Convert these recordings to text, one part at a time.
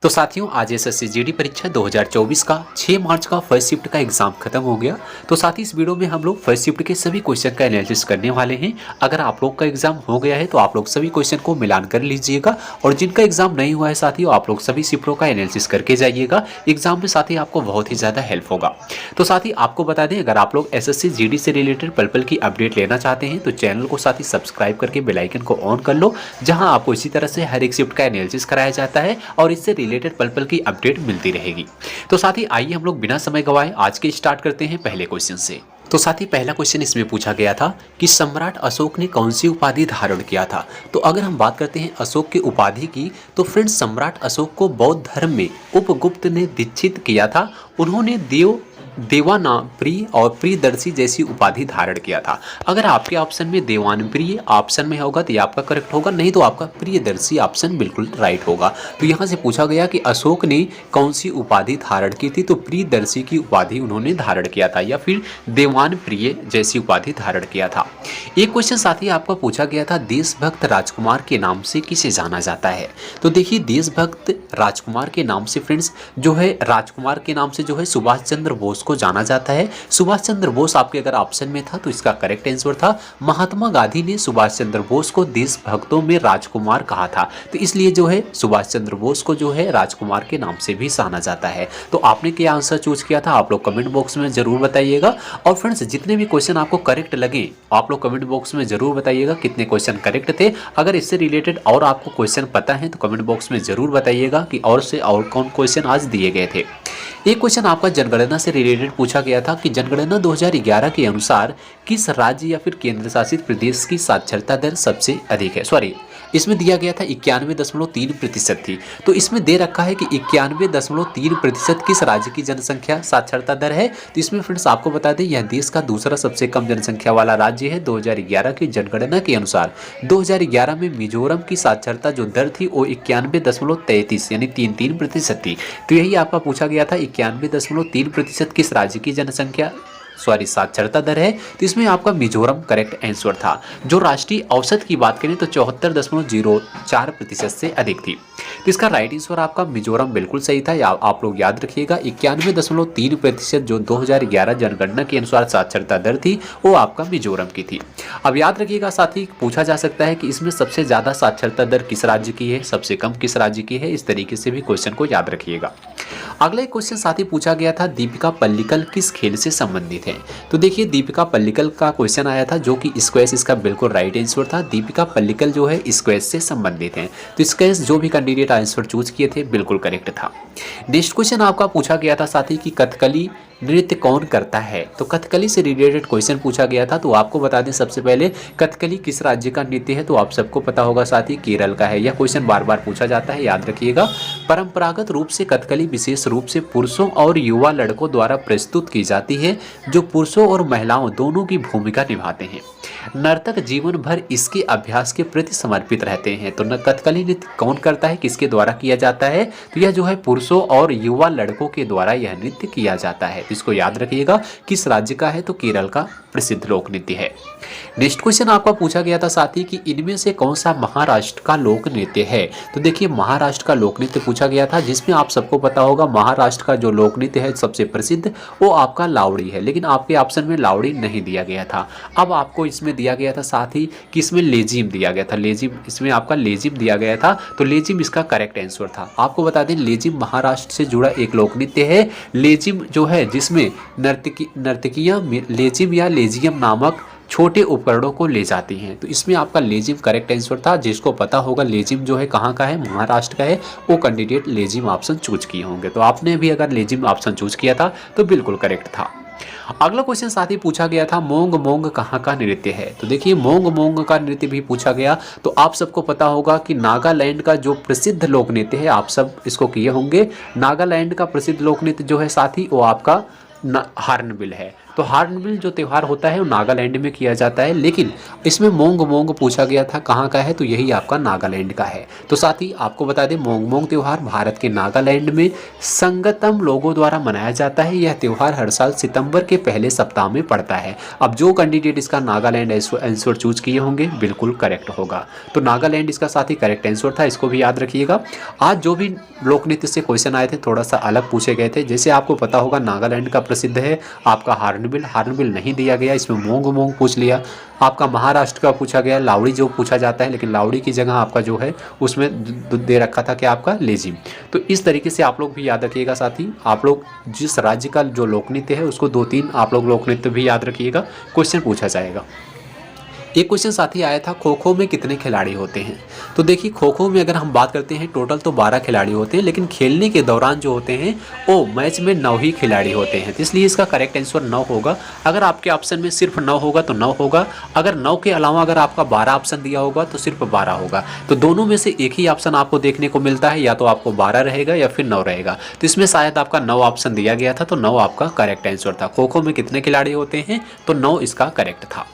तो साथियों आज एसएससी जीडी परीक्षा 2024 का 6 मार्च का फर्स्ट शिफ्ट का एग्जाम खत्म हो गया। तो साथ ही इस वीडियो में हम लोग फर्स्ट शिफ्ट के सभी क्वेश्चन का एनालिसिस करने वाले हैं। अगर आप लोग का एग्जाम हो गया है तो आप लोग सभी क्वेश्चन को मिलान कर लीजिएगा और जिनका एग्जाम नहीं हुआ है साथियों आप लोग सभी शिफ्टों का एनालिसिस करके जाइएगा। एग्जाम में साथ ही आपको बहुत ही ज़्यादा हेल्प होगा। तो साथ ही आपको बता दें अगर आप लोग एसएससी जीडी से रिलेटेड पल की अपडेट लेना चाहते हैं तो चैनल को साथ ही सब्सक्राइब करके बेल आइकन को ऑन कर लो, जहां आपको इसी तरह से हर एक शिफ्ट का एनालिसिस कराया जाता है और इससे रिलेटेड पल की अपडेट मिलती रहेगी। तो साथ ही आइए हम लोग बिना समय गवाए आज के स्टार्ट करते हैं पहले क्वेश्चन से। तो साथ ही पहला क्वेश्चन इसमें पूछा गया था कि सम्राट अशोक ने कौन सी उपाधि धारण किया था। तो अगर हम बात करते हैं अशोक की उपाधि की तो फ्रेंड्स सम्राट अशोक को बौद्ध धर्म में उपगुप्त ने दीक्षित किया था। उन्होंने देवानाप्रिय और प्रियदर्शी जैसी उपाधि धारण किया था। अगर आपके ऑप्शन में देवानप्रिय ऑप्शन में होगा तो ये आपका करेक्ट होगा, नहीं तो आपका प्रियदर्शी ऑप्शन बिल्कुल राइट होगा। तो यहाँ से पूछा गया कि अशोक ने कौन सी उपाधि धारण की थी, तो प्रियदर्शी की उपाधि उन्होंने धारण किया था या फिर देवानप्रिय जैसी उपाधि धारण किया था। एक क्वेश्चन साथ ही आपका पूछा गया था देशभक्त राजकुमार के नाम से किसे जाना जाता है। तो देखिए देशभक्त राजकुमार के नाम से फ्रेंड्स जो है राजकुमार के नाम से जो है सुभाष चंद्र बोस को जाना जाता है। सुभाष चंद्र बोस आपके अगर ऑप्शन में था तो इसका करेक्ट आंसर था। महात्मा गांधी ने सुभाष चंद्र बोस को देशभक्तों में राजकुमार कहा था, तो इसलिए जो है सुभाष चंद्र बोस को जो है राजकुमार के नाम से भी जाना जाता है। तो आपने क्या आंसर चूज किया था आप लोग कमेंट बॉक्स में जरूर बताइएगा। और फ्रेंड्स जितने भी क्वेश्चन आपको करेक्ट लगे आप लोग कमेंट बॉक्स में जरूर बताइएगा कितने क्वेश्चन करेक्ट थे। अगर इससे रिलेटेड और आपको क्वेश्चन पता है तो कमेंट बॉक्स में जरूर बताइएगा कि और से और कौन क्वेश्चन आज दिए गए थे। एक क्वेश्चन आपका जनगणना से रिलेटेड पूछा गया था कि जनगणना 2011 के अनुसार किस राज्य या फिर केंद्र शासित प्रदेश की साक्षरता दर सबसे अधिक है। सॉरी इसमें दिया गया था 91.3% थी, तो इसमें दे रखा है कि 91.3% किस राज्य की जनसंख्या साक्षरता दर है। तो इसमें फ्रेंड्स आपको बता दें यह देश का दूसरा सबसे कम जनसंख्या वाला राज्य है। 2011 की जनगणना के अनुसार 2011 में मिजोरम की साक्षरता जो दर थी वो 91.33 यानी 33% थी। तो यही आपका पूछा गया था 91.3% किस राज्य की जनसंख्या साक्षरता दर है। तो इसमें आपका मिजोरम करेक्ट आंसर था। जो राष्ट्रीय औसत की बात करें तो 74.04% से अधिक थी। तो इसका राइट आंसर आपका मिजोरम बिल्कुल सही था। आप लोग याद रखिएगा 91.3% जो 2011 जनगणना के अनुसार साक्षरता दर थी वो आपका मिजोरम की थी। अब याद रखिएगा साथ ही पूछा जा सकता है कि इसमें सबसे ज़्यादा साक्षरता दर किस राज्य की है, सबसे कम किस राज्य की है। इस तरीके से भी क्वेश्चन को याद रखिएगा। अगला एक क्वेश्चन साथ ही पूछा गया था दीपिका पल्लिकल किस खेल से संबंधित है। तो देखिए दीपिका पल्लिकल का क्वेश्चन आया था जो कि स्क्वैश इसका बिल्कुल राइट आंसर था। दीपिका पल्लिकल जो है स्क्वैश से संबंधित है। तो स्क्वैश जो भी कैंडिडेट आंसर चूज किए थे बिल्कुल करेक्ट था। नेक्स्ट क्वेश्चन आपका पूछा गया था साथ ही कि कथकली नृत्य कौन करता है। तो कथकली से रिलेटेड क्वेश्चन पूछा गया था। तो आपको बता दें सबसे पहले कथकली किस राज्य का नृत्य है। तो आप सबको पता होगा साथ ही केरल का है। यह क्वेश्चन बार बार पूछा जाता है, याद रखिएगा। परंपरागत रूप से कथकली विशेष रूप से पुरुषों और युवा लड़कों द्वारा प्रस्तुत की जाती है जो पुरुषों और महिलाओं दोनों की भूमिका निभाते हैं। नर्तक जीवन भर इसके अभ्यास के प्रति समर्पित रहते हैं। तो कथकली नृत्य कौन करता है, किसके द्वारा किया जाता है। तो यह जो है पुरुषों और युवा लड़कों के द्वारा यह नृत्य किया जाता है। इसको याद रखिएगा किस राज्य का है, तो केरल का प्रसिद्ध लोक नृत्य है। नेक्स्ट क्वेश्चन आपका पूछा गया था साथ ही कि इनमें से कौन सा महाराष्ट्र का लोक नृत्य है। तो देखिए महाराष्ट्र का लोक नृत्य पूछा गया था जिसमें आप सबको पता होगा महाराष्ट्र का जो लोक नृत्य है सबसे प्रसिद्ध वो आपका लावड़ी है, लेकिन आपके ऑप्शन में लावड़ी नहीं दिया गया था। अब आपको इसमें दिया गया था साथ ही कि इसमें लेजिम दिया गया था। लेजिम इसमें आपका लेजिम दिया गया था, तो लेजिम इसका करेक्ट आंसर था। आपको बता दें लेजिम महाराष्ट्र से जुड़ा एक लोक नृत्य है। लेजिम जो है जिसमें नर्तकियां लेजिम या लेजियम नामक छोटे उपकरणों को ले जाती हैं। तो इसमें आपका लेजिम करेक्ट आंसर था। जिसको पता होगा लेजिम जो है कहाँ का है, महाराष्ट्र का है, वो कैंडिडेट लेजिम ऑप्शन चूज किए होंगे। तो आपने भी अगर लेजिम ऑप्शन चूज किया था तो बिल्कुल करेक्ट था। अगला क्वेश्चन साथ ही पूछा गया था मोंग मोंग कहाँ का नृत्य है। तो देखिए मोंग मोंग का नृत्य भी पूछा गया। तो आप सबको पता होगा कि नागालैंड का जो प्रसिद्ध लोक नृत्य है, आप सब इसको किए होंगे। नागालैंड का प्रसिद्ध लोक नृत्य जो है साथ ही वो आपका हार्नबिल है। तो हार्नबिल जो त्यौहार होता है वो नागालैंड में किया जाता है, लेकिन इसमें मोंग मोंग पूछा गया था कहाँ का है, तो यही आपका नागालैंड का है। तो साथ ही आपको बता दें मोंग मोंग त्यौहार भारत के नागालैंड में संगतम लोगों द्वारा मनाया जाता है। यह त्यौहार हर साल सितंबर के पहले सप्ताह में पड़ता है। अब जो कैंडिडेट इसका नागालैंड आंसर चूज किए होंगे बिल्कुल करेक्ट होगा। तो नागालैंड इसका साथ ही करेक्ट आंसर था, इसको भी याद रखिएगा। आज जो भी लोक नृत्य से क्वेश्चन आए थे थोड़ा सा अलग पूछे गए थे। जैसे आपको पता होगा नागालैंड का प्रसिद्ध है आपका हार्नबिल, हार्नबिल नहीं दिया गया, इसमें मोंग मोंग पूछ लिया। आपका महाराष्ट्र का पूछा गया लावड़ी जो पूछा जाता है, लेकिन लावड़ी की जगह आपका जो है उसमें दे रखा था कि आपका लेजिम। तो इस तरीके से आप लोग भी याद रखिएगा। साथ ही आप लोग जिस राज्य का जो लोक नृत्य है उसको 2-3 आप लोग लोक नृत्य भी याद रखिएगा, क्वेश्चन पूछा जाएगा। एक क्वेश्चन साथ ही आया था खो खो में कितने खिलाड़ी होते हैं। तो देखिए खो खो में अगर हम बात करते हैं टोटल तो 12 खिलाड़ी होते हैं, लेकिन खेलने के दौरान जो होते हैं वो मैच में 9 ही खिलाड़ी होते हैं। तो इसलिए इसका करेक्ट आंसर 9 होगा। अगर आपके ऑप्शन में सिर्फ 9 होगा तो 9 होगा, अगर 9 के अलावा अगर आपका 12 ऑप्शन दिया होगा तो सिर्फ 12 होगा। तो दोनों में से एक ही ऑप्शन आपको देखने को मिलता है, या तो आपको 12 रहेगा या फिर 9 रहेगा। तो इसमें शायद आपका 9 ऑप्शन दिया गया था, तो 9 आपका करेक्ट आंसर था। खो खो में कितने खिलाड़ी होते हैं, तो 9 इसका करेक्ट था।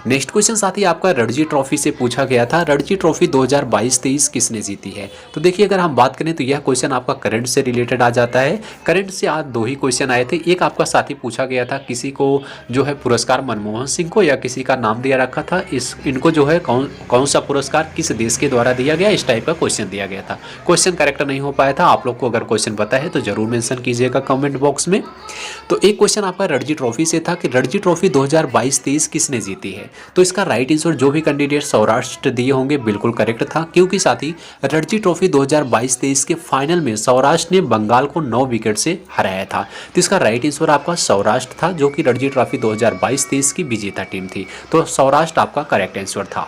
नेक्स्ट क्वेश्चन साथ ही आपका रणजी ट्रॉफी से पूछा गया था। रणजी ट्रॉफी 2022-23 किसने जीती है। तो देखिए अगर हम बात करें तो यह क्वेश्चन आपका करंट से रिलेटेड आ जाता है। करंट से आज 2 ही क्वेश्चन आए थे। एक आपका साथी पूछा गया था किसी को जो है पुरस्कार मनमोहन सिंह को या किसी का नाम दिया रखा था, इनको जो है कौन सा पुरस्कार किस देश के द्वारा दिया गया, इस टाइप का क्वेश्चन दिया गया था। क्वेश्चन करेक्ट नहीं हो पाया था। आप लोग को अगर क्वेश्चन पता है तो जरूर मेंशन कीजिएगा कमेंट बॉक्स में। तो एक क्वेश्चन आपका रणजी ट्रॉफी से था कि रणजी ट्रॉफी 2022-23 किसने जीती है। तो इसका राइट आंसर जो भी कैंडिडेट सौराष्ट्र दिए होंगे बिल्कुल करेक्ट था, क्योंकि साथ ही रणजी ट्रॉफी 2022-23 के फाइनल में सौराष्ट्र ने बंगाल को 9 विकेट से हराया था। तो इसका राइट आंसर आपका सौराष्ट्र था, जो कि रणजी ट्रॉफी 2022-23 की विजेता टीम थी। तो सौराष्ट्र आपका करेक्ट आंसर था।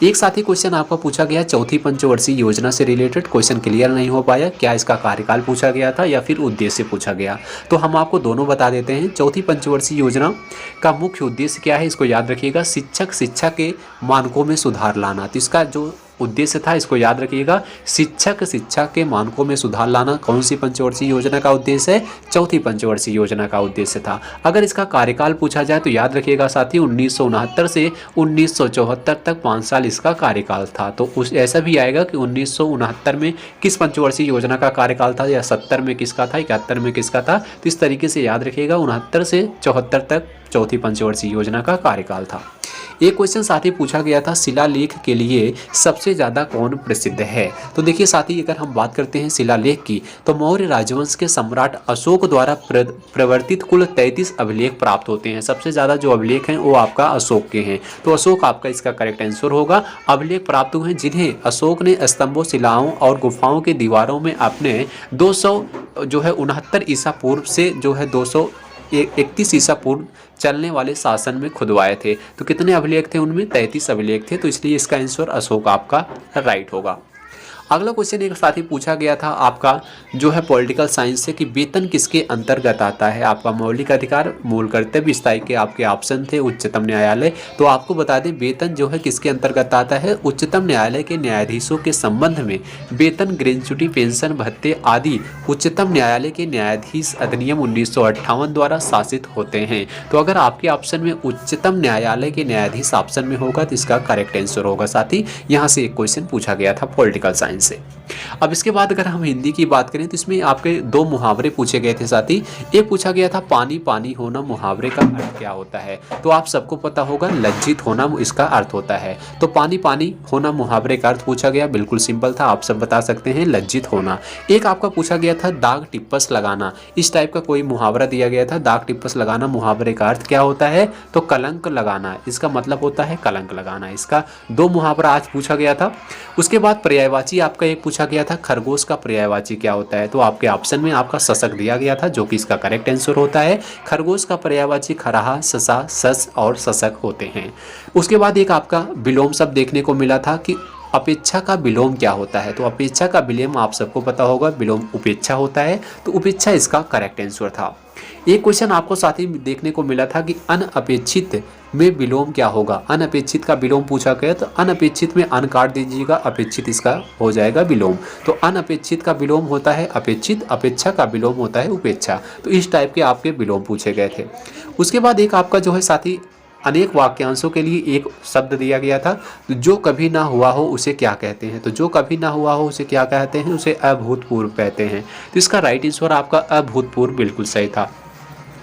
एक साथ ही क्वेश्चन आपका पूछा गया चौथी पंचवर्षीय योजना से रिलेटेड। क्वेश्चन क्लियर नहीं हो पाया, क्या इसका कार्यकाल पूछा गया था या फिर उद्देश्य पूछा गया। तो हम आपको दोनों बता देते हैं। चौथी पंचवर्षीय योजना का मुख्य उद्देश्य क्या है, इसको याद रखिएगा। शिक्षा के मानकों में सुधार लाना। तो इसका जो उद्देश्य था इसको याद रखिएगा, शिक्षा के मानकों में सुधार लाना। कौन सी पंचवर्षीय योजना का उद्देश्य है, चौथी पंचवर्षीय योजना का उद्देश्य था। अगर इसका कार्यकाल पूछा जाए तो याद रखिएगा साथी 1969 से 1974 तक 5 साल इसका कार्यकाल था। तो उस ऐसा भी आएगा कि 1969 में किस पंचवर्षीय योजना का कार्यकाल था, या 70 में किसका था, 71 में किसका था। तो इस तरीके से याद रखिएगा 69 से 74 तक चौथी पंचवर्षीय योजना का कार्यकाल था। एक क्वेश्चन साथ ही पूछा गया था शिलालेख के लिए सबसे ज़्यादा कौन प्रसिद्ध है। तो देखिए साथी अगर हम बात करते हैं शिलालेख की, तो मौर्य राजवंश के सम्राट अशोक द्वारा प्रवर्तित कुल 33 अभिलेख प्राप्त होते हैं। सबसे ज़्यादा जो अभिलेख हैं वो आपका अशोक के हैं। तो अशोक आपका इसका करेक्ट आंसर होगा। अभिलेख प्राप्त हुए हैं जिन्हें अशोक ने स्तंभों, शिलाओं और गुफाओं के दीवारों में अपने 269 ईसा पूर्व से जो है 231 ईसा पूर्व चलने वाले शासन में खुदवाए थे। तो कितने अभिलेख थे उनमें, 33 अभिलेख थे। तो इसलिए इसका आंसर अशोक आपका राइट होगा। अगला क्वेश्चन एक साथ ही पूछा गया था आपका जो है पॉलिटिकल साइंस से कि वेतन किसके अंतर्गत आता है। आपका मौलिक अधिकार, मूल कर्तव्य, स्थायी के आपके ऑप्शन थे, उच्चतम न्यायालय। तो आपको बता दें वेतन जो है किसके अंतर्गत आता है, उच्चतम न्यायालय के न्यायाधीशों के संबंध में वेतन, ग्रेच्युटी, पेंशन, भत्ते आदि उच्चतम न्यायालय के न्यायाधीश अधिनियम 1958 द्वारा शासित होते हैं। तो अगर आपके ऑप्शन में उच्चतम न्यायालय के न्यायाधीश ऑप्शन में होगा तो इसका करेक्ट आंसर होगा। साथ ही यहाँ से एक क्वेश्चन पूछा गया था पॉलिटिकल साइंस से। अब इसके बाद अगर हम हिंदी की बात करें तो इसमें आपके 2 मुहावरे पूछे गए थे साथी। एक पूछा गया था पानी पानी होना, मुहावरे का अर्थ क्या होता है। तो आप सबको पता होगा लज्जित होना इसका अर्थ होता है। तो पानी पानी होना मुहावरे का अर्थ पूछा गया, बिल्कुल सिंपल था, आप सब बता सकते हैं लज्जित होना। एक आपका पूछा गया था दाग टिप्पस लगाना, इस टाइप का कोई मुहावरा दिया गया था। दाग टिप्पस लगाना मुहावरे का अर्थ क्या होता है, तो कलंक लगाना, इसका मतलब होता है कलंक लगाना। इसका 2 मुहावरा आज पूछा गया था। उसके बाद पर्यायवाची आपका एक पूछा गया था खरगोश का पर्यायवाची क्या होता है। तो आपके ऑप्शन में आपका शशक दिया गया था, जो कि इसका करेक्ट आंसर होता है। खरगोश का पर्यायवाची खरहा, ससा, सस और शशक होते हैं। उसके बाद एक आपका विलोम शब्द देखने को मिला था कि अपेक्षा का विलोम क्या होता है। तो अपेक्षा का विलोम आप सबको पता होगा, विलोम उपेक्षा होता है। तो उपेक्षा इसका करेक्ट आंसर था। एक क्वेश्चन आपको साथ ही देखने को मिला था कि अनअपेक्षित में विलोम क्या होगा। अनअपेक्षित का विलोम पूछा गया तो अनअपेक्षित में अन काट दीजिएगा, अपेक्षित इसका हो जाएगा विलोम। तो अनअपेक्षित का विलोम होता है अपेक्षित, अपेक्षा का विलोम होता है उपेक्षा। तो इस टाइप के आपके विलोम पूछे गए थे। उसके बाद एक आपका जो है साथी अनेक वाक्यांशों के लिए एक शब्द दिया गया था, जो कभी ना हुआ हो उसे क्या कहते हैं। तो जो कभी ना हुआ हो उसे क्या कहते हैं, उसे अभूतपूर्व कहते हैं। तो इसका राइट आंसर आपका अभूतपूर्व बिल्कुल सही था।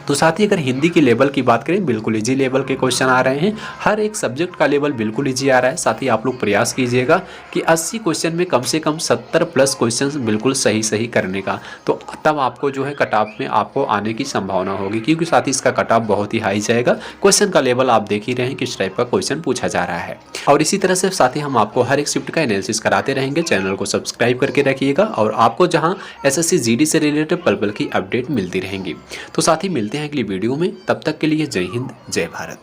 तो साथ ही अगर हिंदी की लेवल की बात करें, बिल्कुल इजी लेवल के क्वेश्चन आ रहे हैं। हर एक सब्जेक्ट का लेवल बिल्कुल इजी आ रहा है। साथ ही आप लोग प्रयास कीजिएगा कि 80 क्वेश्चन में कम से कम 70 प्लस क्वेश्चन बिल्कुल सही सही करने का। तो तब आपको जो है कट ऑफ में आपको आने की संभावना होगी, क्योंकि साथ ही इसका कट ऑफ बहुत ही हाई जाएगा। क्वेश्चन का लेवल आप देख ही रहे हैं किस टाइप का क्वेश्चन पूछा जा रहा है। और इसी तरह से साथ ही हम आपको हर एक शिफ्ट का एनालिसिस कराते रहेंगे। चैनल को सब्सक्राइब करके रखिएगा और आपको जहां एसएससी जीडी से रिलेटेड पल पल की अपडेट मिलती रहेंगी। तो साथ ही मिलते हैं अगली वीडियो में, तब तक के लिए जय हिंद जय भारत।